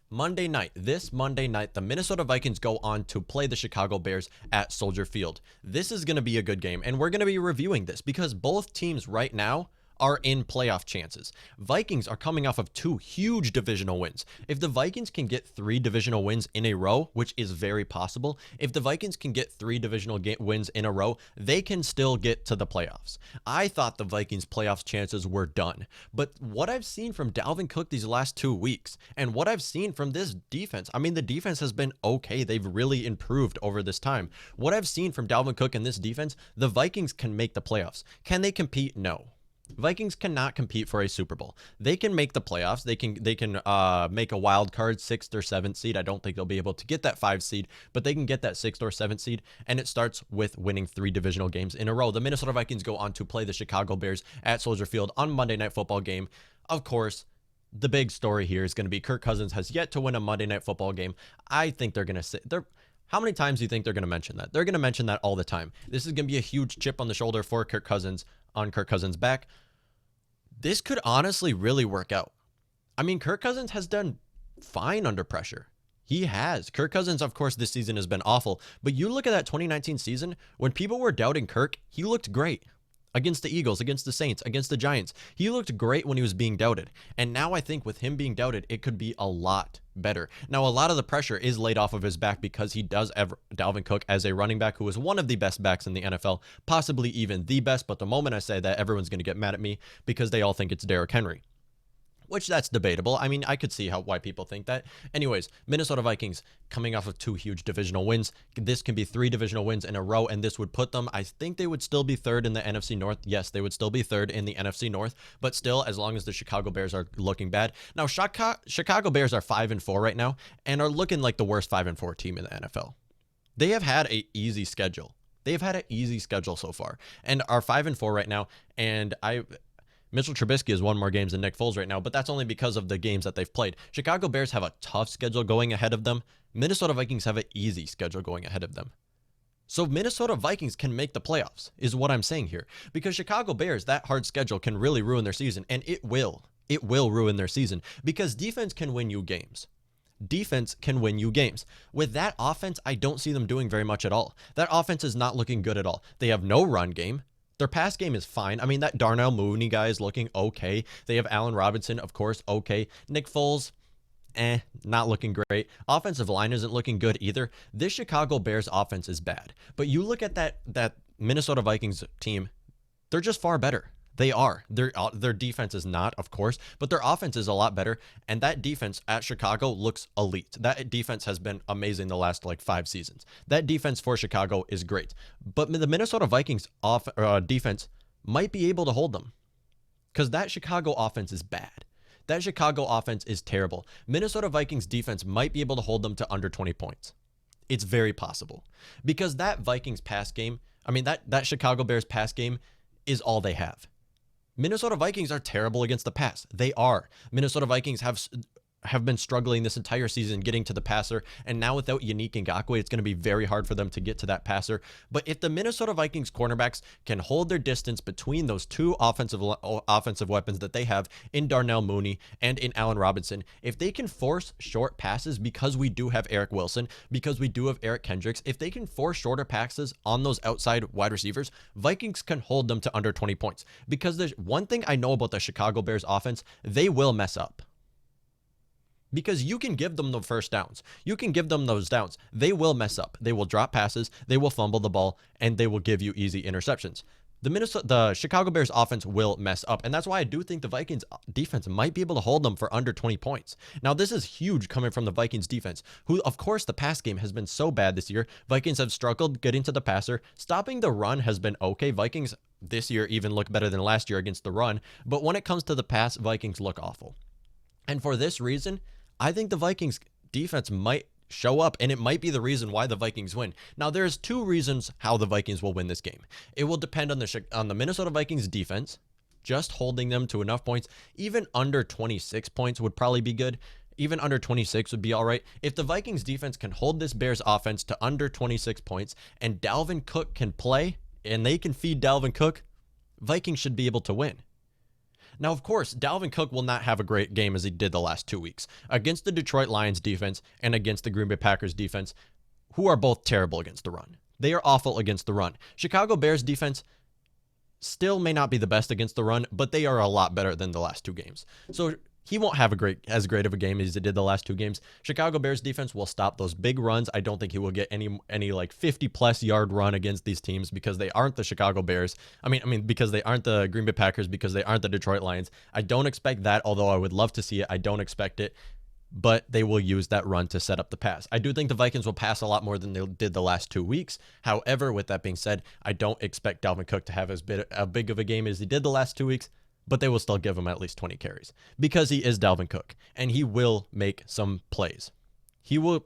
This Monday night, the Minnesota Vikings go on to play the Chicago Bears at Soldier Field. This is going to be a good game, and we're going to be reviewing this because both teams right now are in playoff chances. Vikings are coming off of 2 huge divisional wins. If the Vikings can get 3 divisional wins in a row, which is very possible, if the Vikings can get 3 divisional wins in a row, they can still get to the playoffs. I thought the Vikings playoffs chances were done, but what I've seen from Dalvin Cook these last 2 weeks and what I've seen from this defense, I mean, the defense has been okay. They've really improved over this time. What I've seen from Dalvin Cook in this defense, the Vikings can make the playoffs. Can they compete? No. Vikings cannot compete for a Super Bowl. They can make the playoffs. They can make a wild card 6th or 7th seed. I don't think they'll be able to get that 5th seed, but they can get that 6th or 7th seed, and it starts with winning 3 divisional games in a row. The Minnesota Vikings go on to play the Chicago Bears at Soldier Field on Monday Night Football game. Of course, the big story here is going to be Kirk Cousins has yet to win a Monday Night Football game. I think they're going to sit there. How many times do you think they're going to mention that? They're going to mention that all the time. This is going to be a huge chip on the shoulder for Kirk Cousins on Kirk Cousins' back. This could honestly really work out. I mean, Kirk Cousins has done fine under pressure. He has. Kirk Cousins, of course, this season has been awful. But you look at that 2019 season, when people were doubting Kirk, he looked great. Against the Eagles, against the Saints, against the Giants. He looked great when he was being doubted. And now I think with him being doubted, it could be a lot better. Now, a lot of the pressure is laid off of his back because he does have Dalvin Cook as a running back who is one of the best backs in the NFL, possibly even the best. But the moment I say that, everyone's going to get mad at me because they all think it's Derrick Henry. Which that's debatable. I mean, I could see why people think that. Anyways, Minnesota Vikings coming off of 2 huge divisional wins. This can be 3 divisional wins in a row, and this would put them, I think they would still be 3rd in the NFC North. Yes, they would still be 3rd in the NFC North, but still, as long as the Chicago Bears are looking bad. Now, Chicago Bears are 5-4 right now, and are looking like the worst 5-4 team in the NFL. They have had an easy schedule. They've had an easy schedule so far, and are 5-4 right now, and Mitchell Trubisky has won more games than Nick Foles right now, but that's only because of the games that they've played. Chicago Bears have a tough schedule going ahead of them. Minnesota Vikings have an easy schedule going ahead of them. So Minnesota Vikings can make the playoffs, is what I'm saying here. Because Chicago Bears, that hard schedule can really ruin their season, and it will. It will ruin their season because defense can win you games. Defense can win you games. With that offense, I don't see them doing very much at all. That offense is not looking good at all. They have no run game. Their pass game is fine. I mean, that Darnell Mooney guy is looking okay. They have Allen Robinson, of course, okay. Nick Foles, not looking great. Offensive line isn't looking good either. This Chicago Bears offense is bad. But you look at that Minnesota Vikings team, they're just far better. They are. Their defense is not, of course, but their offense is a lot better. And that defense at Chicago looks elite. That defense has been amazing the last 5 seasons. That defense for Chicago is great. But the Minnesota Vikings defense might be able to hold them because that Chicago offense is bad. That Chicago offense is terrible. Minnesota Vikings defense might be able to hold them to under 20 points. It's very possible because that Vikings pass game, I mean, that Chicago Bears pass game is all they have. Minnesota Vikings are terrible against the pass. They are. Minnesota Vikings have been struggling this entire season getting to the passer, and now without Yannick Ngakoue, it's going to be very hard for them to get to that passer. But if the Minnesota Vikings cornerbacks can hold their distance between those 2 offensive weapons that they have in Darnell Mooney and in Allen Robinson, if they can force short passes because we do have Eric Wilson, because we do have Eric Kendricks, if they can force shorter passes on those outside wide receivers, Vikings can hold them to under 20 points. Because there's one thing I know about the Chicago Bears offense, they will mess up. Because you can give them the first downs. You can give them those downs. They will mess up. They will drop passes. They will fumble the ball, and they will give you easy interceptions. The Chicago Bears offense will mess up, and that's why I do think the Vikings defense might be able to hold them for under 20 points. Now, this is huge coming from the Vikings defense, who, of course, the pass game has been so bad this year. Vikings have struggled getting to the passer. Stopping the run has been okay. Vikings this year even look better than last year against the run, but when it comes to the pass, Vikings look awful. And for this reason, I think the Vikings defense might show up, and it might be the reason why the Vikings win. Now, there's 2 reasons how the Vikings will win this game. It will depend on the Minnesota Vikings defense, just holding them to enough points. Even under 26 points would probably be good. Even under 26 would be all right. If the Vikings defense can hold this Bears offense to under 26 points, and Dalvin Cook can play, and they can feed Dalvin Cook, Vikings should be able to win. Now, of course, Dalvin Cook will not have a great game as he did the last 2 weeks against the Detroit Lions defense and against the Green Bay Packers defense, who are both terrible against the run. They are awful against the run. Chicago Bears defense still may not be the best against the run, but they are a lot better than the last 2 games. So he won't have as great of a game as he did the last 2 games. Chicago Bears defense will stop those big runs. I don't think he will get any like 50+ yard run against these teams because they aren't the Chicago Bears. I mean because they aren't the Green Bay Packers, because they aren't the Detroit Lions. I don't expect that, although I would love to see it. I don't expect it. But they will use that run to set up the pass. I do think the Vikings will pass a lot more than they did the last 2 weeks. However, with that being said, I don't expect Dalvin Cook to have as big of a game as he did the last 2 weeks, but they will still give him at least 20 carries because he is Dalvin Cook and he will make some plays. He'll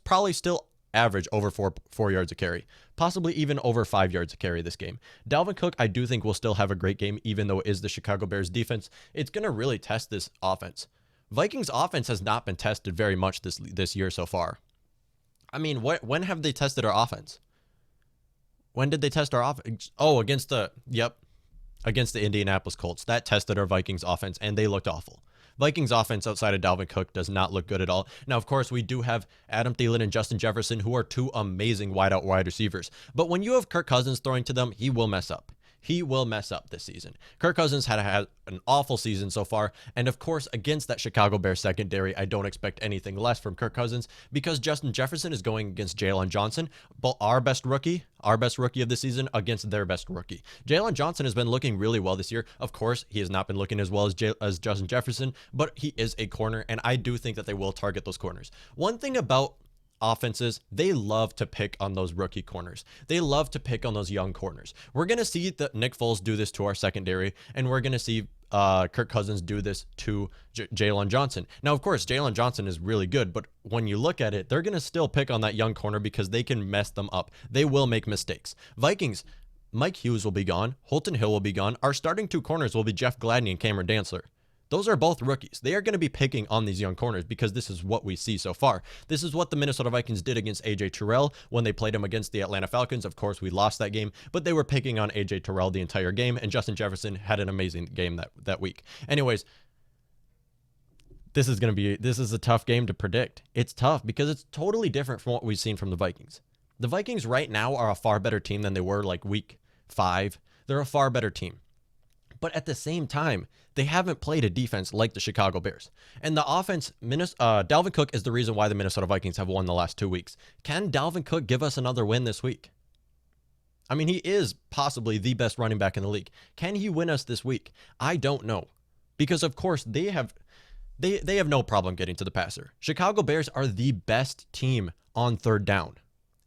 probably still average over 4 yards a carry, possibly even over 5 yards a carry this game. Dalvin Cook, I do think will still have a great game, even though it is the Chicago Bears defense. It's going to really test this offense. Vikings offense has not been tested very much this year so far. I mean, when have they tested our offense? When did they test our offense? Oh, against the Indianapolis Colts. That tested our Vikings offense, and they looked awful. Vikings offense outside of Dalvin Cook does not look good at all. Now, of course, we do have Adam Thielen and Justin Jefferson, who are 2 amazing wide receivers. But when you have Kirk Cousins throwing to them, he will mess up. He will mess up this season. Kirk Cousins had an awful season so far. And of course, against that Chicago Bears secondary, I don't expect anything less from Kirk Cousins because Justin Jefferson is going against Jalen Johnson, our best rookie of the season, against their best rookie. Jalen Johnson has been looking really well this year. Of course, he has not been looking as well as Justin Jefferson, but he is a corner. And I do think that they will target those corners. One thing about offenses, they love to pick on those rookie corners. They love to pick on those young corners. We're going to see that Nick Foles do this to our secondary, and we're going to see Kirk Cousins do this to Jalen Johnson. Now, of course, Jalen Johnson is really good, but when you look at it, they're going to still pick on that young corner because they can mess them up. They will make mistakes. Vikings, Mike Hughes will be gone. Holton Hill will be gone. Our starting 2 corners will be Jeff Gladney and Cameron Dantzler. Those are both rookies. They are going to be picking on these young corners because this is what we see so far. This is what the Minnesota Vikings did against A.J. Terrell when they played him against the Atlanta Falcons. Of course, we lost that game, but they were picking on A.J. Terrell the entire game, and Justin Jefferson had an amazing game that week. Anyways, this is a tough game to predict. It's tough because it's totally different from what we've seen from the Vikings. The Vikings right now are a far better team than they were like week 5. They're a far better team. But at the same time, they haven't played a defense like the Chicago Bears. And the offense, Dalvin Cook is the reason why the Minnesota Vikings have won the last 2 weeks. Can Dalvin Cook give us another win this week? I mean, he is possibly the best running back in the league. Can he win us this week? I don't know. Because, of course, they have no problem getting to the passer. Chicago Bears are the best team on 3rd down.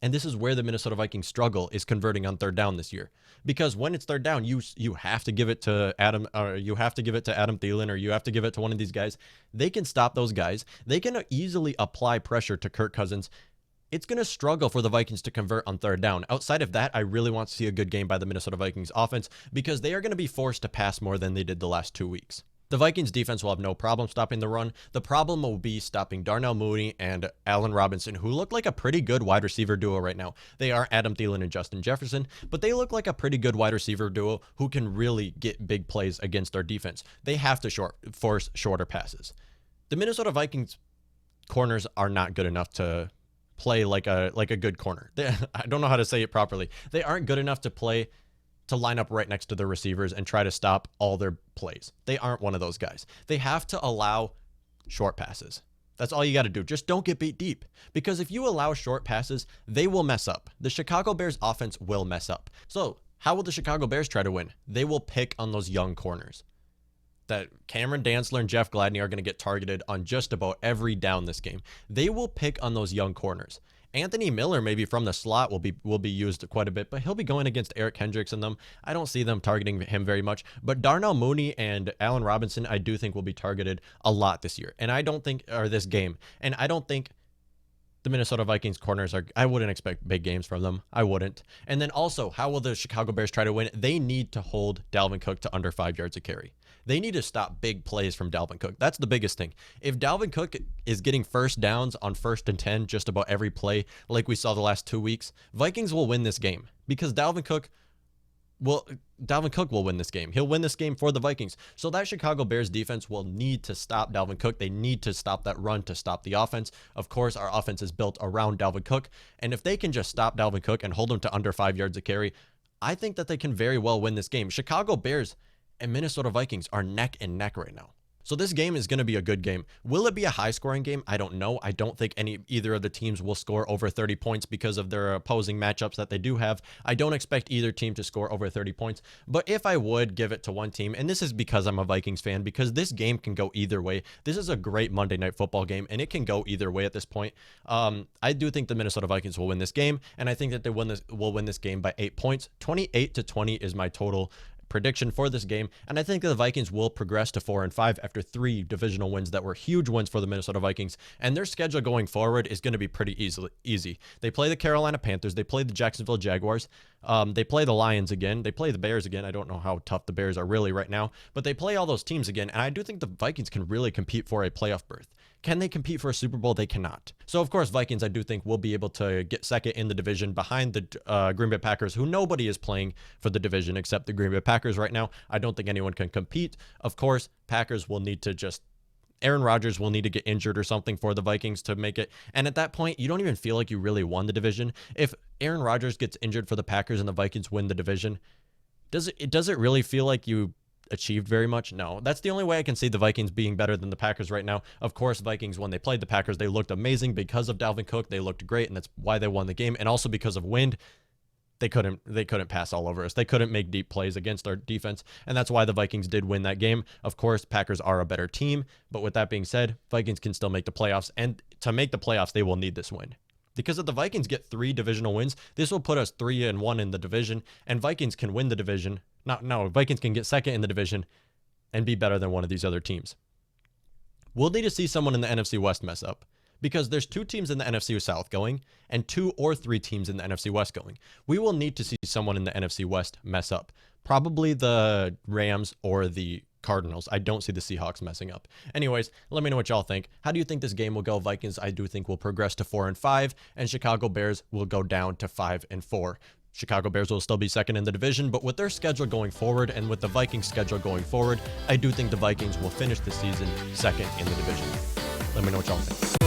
And this is where the Minnesota Vikings struggle, is converting on 3rd down this year. Because when it's 3rd down, you have to give it to Adam Thielen, or you have to give it to one of these guys. They can stop those guys. They can easily apply pressure to Kirk Cousins. It's going to struggle for the Vikings to convert on 3rd down. Outside of that, I really want to see a good game by the Minnesota Vikings offense because they are going to be forced to pass more than they did the last 2 weeks. The Vikings defense will have no problem stopping the run. The problem will be stopping Darnell Mooney and Allen Robinson, who look like a pretty good wide receiver duo right now. They are Adam Thielen and Justin Jefferson, but they look like a pretty good wide receiver duo who can really get big plays against our defense. They have to force shorter passes. The Minnesota Vikings corners are not good enough to play like a good corner. I don't know how to say it properly. They aren't good enough to line up right next to the receivers and try to stop all their plays. They aren't one of those guys. They have to allow short passes. That's all you got to do. Just don't get beat deep. Because if you allow short passes, they will mess up. The Chicago Bears offense will mess up. So how will the Chicago Bears try to win? They will pick on those young corners. That Cameron Dantzler and Jeff Gladney are going to get targeted on just about every down this game. They will pick on those young corners. Anthony Miller, maybe from the slot, will be used quite a bit, but he'll be going against Eric Kendricks and them. I don't see them targeting him very much, but Darnell Mooney and Allen Robinson, I do think will be targeted a lot this year, this game. And I don't think the Minnesota Vikings corners I wouldn't expect big games from them. I wouldn't. And then also, how will the Chicago Bears try to win? They need to hold Dalvin Cook to under 5 yards a carry. They need to stop big plays from Dalvin Cook. That's the biggest thing. If Dalvin Cook is getting first downs on 1st and 10 just about every play like we saw the last 2 weeks, Vikings will win this game because Dalvin Cook Well, Dalvin Cook will win this game. He'll win this game for the Vikings. So that Chicago Bears defense will need to stop Dalvin Cook. They need to stop that run to stop the offense. Of course, our offense is built around Dalvin Cook. And if they can just stop Dalvin Cook and hold him to under 5 yards a carry, I think that they can very well win this game. Chicago Bears and Minnesota Vikings are neck and neck right now. So this game is going to be a good game. Will it be a high-scoring game? I don't know. I don't think either of the teams will score over 30 points because of their opposing matchups that they do have. I don't expect either team to score over 30 points. But if I would give it to one team, and this is because I'm a Vikings fan, because this game can go either way. This is a great Monday Night Football game, and it can go either way at this point. I do think the Minnesota Vikings will win this game, and I think that they will win this game by 8 points. 28-20 is my total prediction for this game, and I think the Vikings will progress to 4-5 after 3 divisional wins that were huge wins for the Minnesota Vikings, and their schedule going forward is going to be pretty easy. They play the Carolina Panthers, they play the Jacksonville Jaguars, they play the Lions again, they play the Bears again. I don't know how tough the Bears are really right now, but they play all those teams again, and I do think the Vikings can really compete for a playoff berth. Can they compete for a Super Bowl? They cannot. So, of course, Vikings, I do think, will be able to get second in the division behind the Green Bay Packers, who nobody is playing for the division except the Green Bay Packers right now. I don't think anyone can compete. Of course, Packers will need to Aaron Rodgers will need to get injured or something for the Vikings to make it. And at that point, you don't even feel like you really won the division. If Aaron Rodgers gets injured for the Packers and the Vikings win the division, does it really feel like you achieved very much? No. That's the only way I can see the Vikings being better than the Packers right now. Of course, Vikings, when they played the Packers, they looked amazing because of Dalvin Cook. They looked great, and that's why they won the game. And also because of wind, they couldn't pass all over us. They couldn't make deep plays against our defense, and that's why the Vikings did win that game. Of course, Packers are a better team, but with that being said, Vikings can still make the playoffs, and to make the playoffs, they will need this win. Because if the Vikings get 3 divisional wins, this will put us 3-1 in the division, and Vikings can win the division. Vikings can get second in the division and be better than one of these other teams. We'll need to see someone in the NFC West mess up, because there's 2 teams in the NFC South going and 2 or 3 teams in the NFC West going. We will need to see someone in the NFC West mess up. Probably the Rams or the Cardinals. I don't see the Seahawks messing up. Anyways, let me know what y'all think. How do you think this game will go? Vikings, I do think, will progress to 4-5, and Chicago Bears will go down to 5-4. Chicago Bears will still be second in the division, but with their schedule going forward and with the Vikings schedule going forward, I do think the Vikings will finish the season second in the division. Let me know what y'all think.